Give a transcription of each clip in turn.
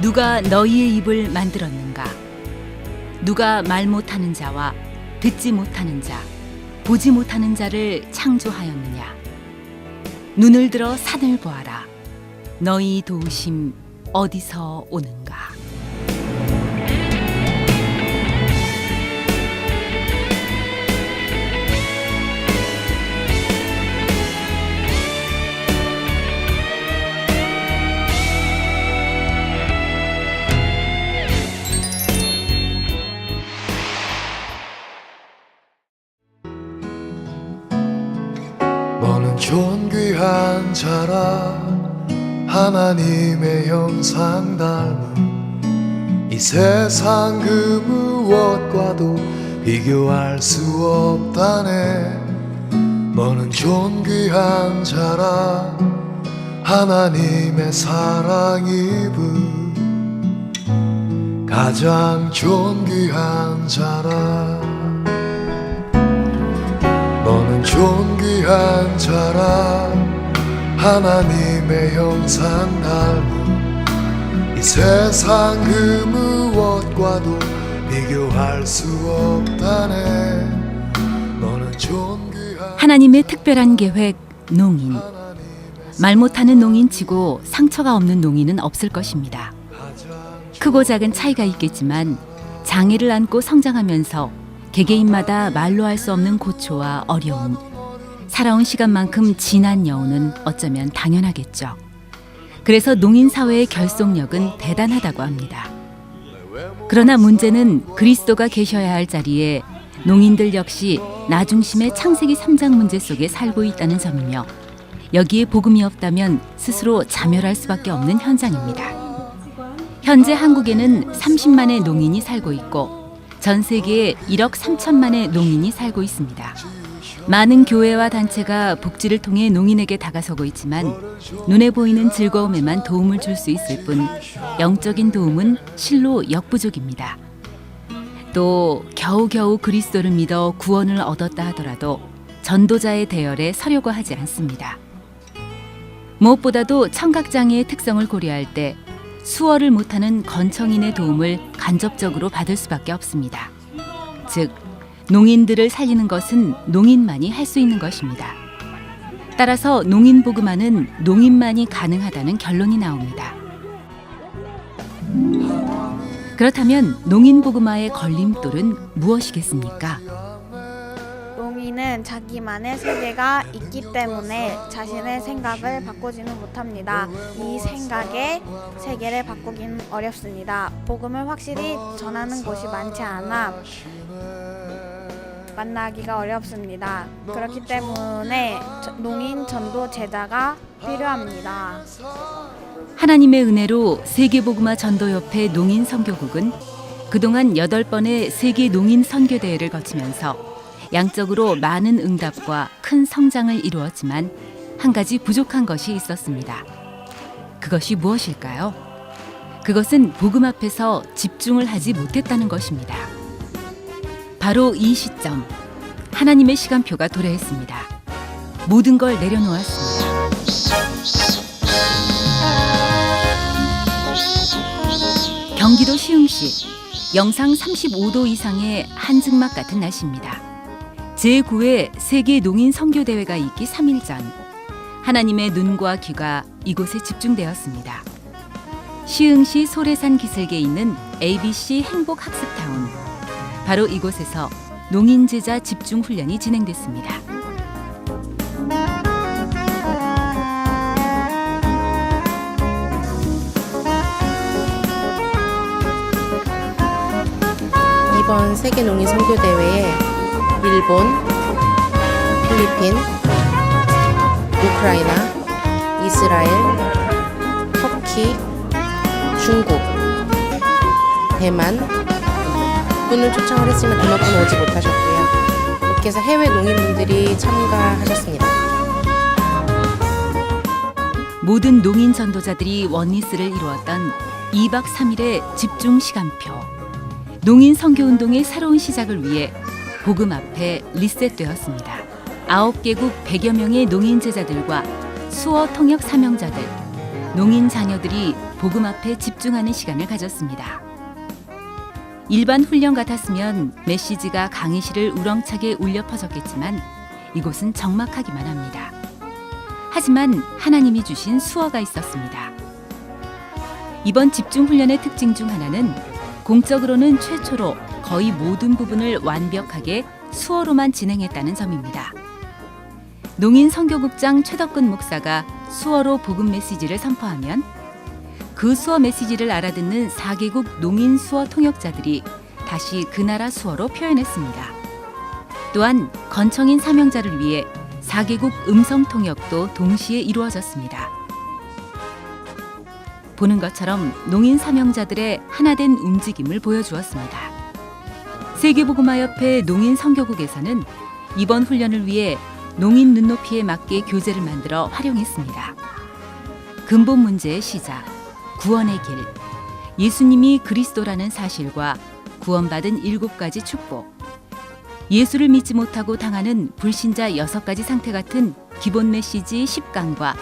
누가 너희의 입을 만들었는가? 누가 말 못하는 자와 듣지 못하는 자, 보지 못하는 자를 창조하였느냐? 눈을 들어 산을 보아라. 너희 도우심 어디서 오는가? 너는 존귀한 자라 하나님의 형상 닮은 이 세상 그 무엇과도 비교할 수 없다네. 너는 존귀한 자라 하나님의 사랑 입은 가장 존귀한 자라. 너는 존귀한 자라 하나님의 형상 닮은 이 세상 그 무엇과도 비교할 수 없다네. 너는 존귀한 하나님의 특별한 계획, 농인. 말 못하는 농인치고 상처가 없는 농인은 없을 것입니다. 크고 작은 차이가 있겠지만 장애를 안고 성장하면서 개개인마다 말로 할 수 없는 고초와 어려움, 살아온 시간만큼 진한 여운은 어쩌면 당연하겠죠. 그래서 농인 사회의 결속력은 대단하다고 합니다. 그러나 문제는 그리스도가 계셔야 할 자리에 농인들 역시 나 중심의 창세기 3장 문제 속에 살고 있다는 점이며, 여기에 복음이 없다면 스스로 자멸할 수밖에 없는 현장입니다. 현재 한국에는 30만의 농인이 살고 있고 전 세계에 1억 3천만의 농인이 살고 있습니다. 많은 교회와 단체가 복지를 통해 농인에게 다가서고 있지만 눈에 보이는 즐거움에만 도움을 줄 수 있을 뿐 영적인 도움은 실로 역부족입니다. 또 겨우겨우 그리스도를 믿어 구원을 얻었다 하더라도 전도자의 대열에 서려고 하지 않습니다. 무엇보다도 청각장애의 특성을 고려할 때 수어를 못하는 건청인의 도움을 간접적으로 받을 수밖에 없습니다. 즉, 농인들을 살리는 것은 농인만이 할 수 있는 것입니다. 따라서 농인 복음화는 농인만이 가능하다는 결론이 나옵니다. 그렇다면 농인 복음화의 걸림돌은 무엇이겠습니까? 농인은 자기만의 세계가 있기 때문에 자신의 생각을 바꾸지는 못합니다. 이 생각의 세계를 바꾸기는 어렵습니다. 복음을 확실히 전하는 곳이 많지 않아 만나기가 어렵습니다. 그렇기 때문에 농인 전도 제자가 필요합니다. 하나님의 은혜로 세계복음화 전도협회 농인 선교국은 그동안 8번의 세계 농인 선교대회를 거치면서 양적으로 많은 응답과 큰 성장을 이루었지만 한 가지 부족한 것이 있었습니다. 그것이 무엇일까요? 그것은 복음 앞에서 집중을 하지 못했다는 것입니다. 바로 이 시점, 하나님의 시간표가 도래했습니다. 모든 걸 내려놓았습니다. 경기도 시흥시, 영상 35도 이상의 한증막 같은 날씨입니다. 제9회 세계 농인 선교대회가 있기 3일 전, 하나님의 눈과 귀가 이곳에 집중되었습니다. 시흥시 소래산 기슭에 있는 ABC 행복학습타운, 바로 이곳에서 농인 제자 집중 훈련이 진행됐습니다. 이번 세계 농인 선교 대회에 일본, 필리핀, 우크라이나, 이스라엘, 터키, 중국, 대만 분을 초청을 했지만 그만큼 오지 못하셨고요. 이렇게 해서 해외 농인분들이 참가하셨습니다. 모든 농인 전도자들이 원리스를 이루었던 2박 3일의 집중 시간표. 농인 선교운동의 새로운 시작을 위해 복음 앞에 리셋되었습니다. 9개국 100여 명의 농인 제자들과 수어 통역 사명자들, 농인 자녀들이 복음 앞에 집중하는 시간을 가졌습니다. 일반 훈련 같았으면 메시지가 강의실을 우렁차게 울려 퍼졌겠지만 이곳은 적막하기만 합니다. 하지만 하나님이 주신 수어가 있었습니다. 이번 집중 훈련의 특징 중 하나는 공적으로는 최초로 거의 모든 부분을 완벽하게 수어로만 진행했다는 점입니다. 농인 선교국장 최덕근 목사가 수어로 복음 메시지를 선포하면 그 수어 메시지를 알아듣는 4개국 농인 수어 통역자들이 다시 그 나라 수어로 표현했습니다. 또한 건청인 사명자를 위해 4개국 음성 통역도 동시에 이루어졌습니다. 보는 것처럼 농인 사명자들의 하나된 움직임을 보여주었습니다. 세계복음화협회 농인 선교국에서는 이번 훈련을 위해 농인 눈높이에 맞게 교재를 만들어 활용했습니다. 근본 문제의 시작, 구원의 길, 예수님이 그리스도라는 사실과 구원받은 7가지 축복, 예수를 믿지 못하고 당하는 불신자 6가지 상태 같은 기본 메시지 10강과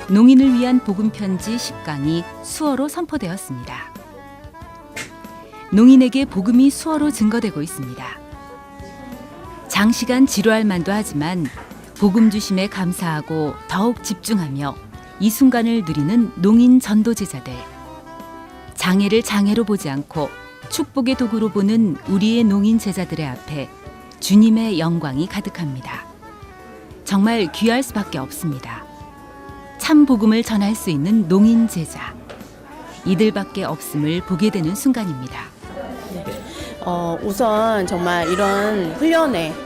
농인을 위한 복음 편지 10강이 수어로 선포되었습니다. 농인에게 복음이 수어로 증거되고 있습니다. 장시간 지루할 만도 하지만 복음 주심에 감사하고 더욱 집중하며 이 순간을 누리는 농인 전도 제자들. 장애를 장애로 보지 않고 축복의 도구로 보는 우리의 농인 제자들의 앞에 주님의 영광이 가득합니다. 정말 귀할 수밖에 없습니다. 참 복음을 전할 수 있는 농인 제자. 이들밖에 없음을 보게 되는 순간입니다. 우선 정말 이런 훈련에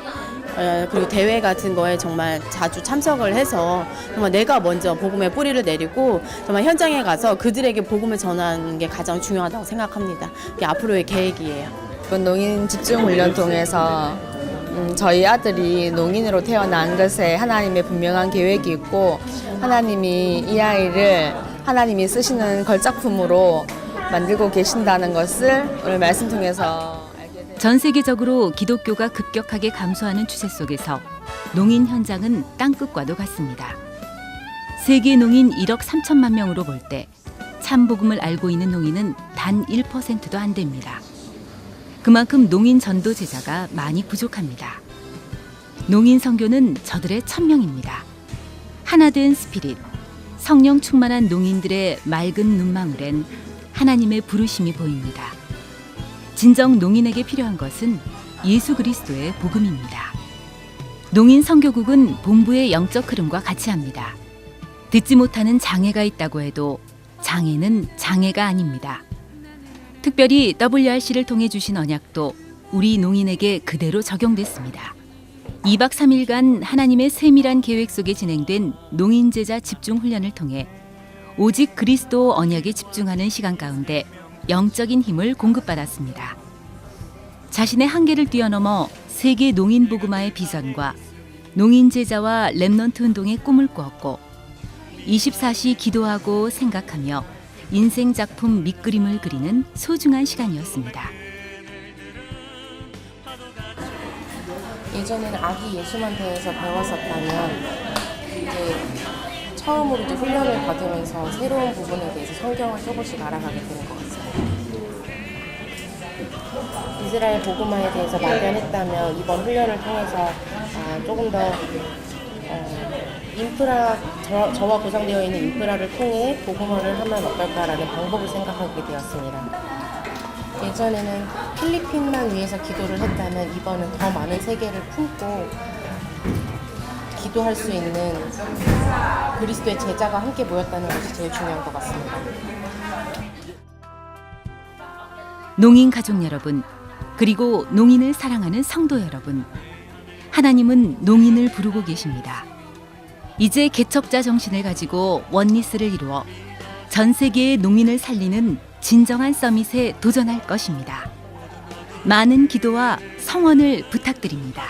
그리고 대회 같은 거에 정말 자주 참석을 해서 정말 내가 먼저 복음의 뿌리를 내리고 정말 현장에 가서 그들에게 복음을 전하는 게 가장 중요하다고 생각합니다. 그게 앞으로의 계획이에요. 이번 농인 집중 훈련 통해서 저희 아들이 농인으로 태어난 것에 하나님의 분명한 계획이 있고 하나님이 이 아이를 하나님이 쓰시는 걸작품으로 만들고 계신다는 것을 오늘 말씀 통해서 알게 됩니다. 전 세계적으로 기독교가 급격하게 감소하는 추세 속에서 농인 현장은 땅끝과도 같습니다. 세계 농인 1억 3천만 명으로 볼 때 참 복음을 알고 있는 농인은 단 1%도 안 됩니다. 그만큼 농인 전도 제자가 많이 부족합니다. 농인 선교는 저들의 천명입니다. 하나된 스피릿, 성령 충만한 농인들의 맑은 눈망울엔 하나님의 부르심이 보입니다. 진정 농인에게 필요한 것은 예수 그리스도의 복음입니다. 농인 선교국은 본부의 영적 흐름과 같이 합니다. 듣지 못하는 장애가 있다고 해도 장애는 장애가 아닙니다. 특별히 WRC를 통해 주신 언약도 우리 농인에게 그대로 적용됐습니다. 2박 3일간 하나님의 세밀한 계획 속에 진행된 농인 제자 집중 훈련을 통해 오직 그리스도 언약에 집중하는 시간 가운데 영적인 힘을 공급받았습니다. 자신의 한계를 뛰어넘어 세계 농인 복음화의 비전과 농인 제자와 렘넌트 운동의 꿈을 꾸었고 24시 기도하고 생각하며 인생 작품 밑그림을 그리는 소중한 시간이었습니다. 예전에는 아기 예수만 대해서 배웠었다면 이제 처음으로 이제 훈련을 받으면서 새로운 부분에 대해서 성경을 조금씩 알아가게 되는 것 같습니다. 이스라엘 복음화에 대해서 막연했다면 이번 훈련을 통해서 조금 더 인프라, 저와 구성되어 있는 인프라를 통해 복음화를 하면 어떨까라는 방법을 생각하게 되었습니다. 예전에는 필리핀만 위해서 기도를 했다면 이번은 더 많은 세계를 품고 기도할 수 있는 그리스도의 제자가 함께 모였다는 것이 제일 중요한 것 같습니다. 농인 가족 여러분, 그리고 농인을 사랑하는 성도 여러분, 하나님은 농인을 부르고 계십니다. 이제 개척자 정신을 가지고 원리스를 이루어 전 세계의 농인을 살리는 진정한 서밋에 도전할 것입니다. 많은 기도와 성원을 부탁드립니다.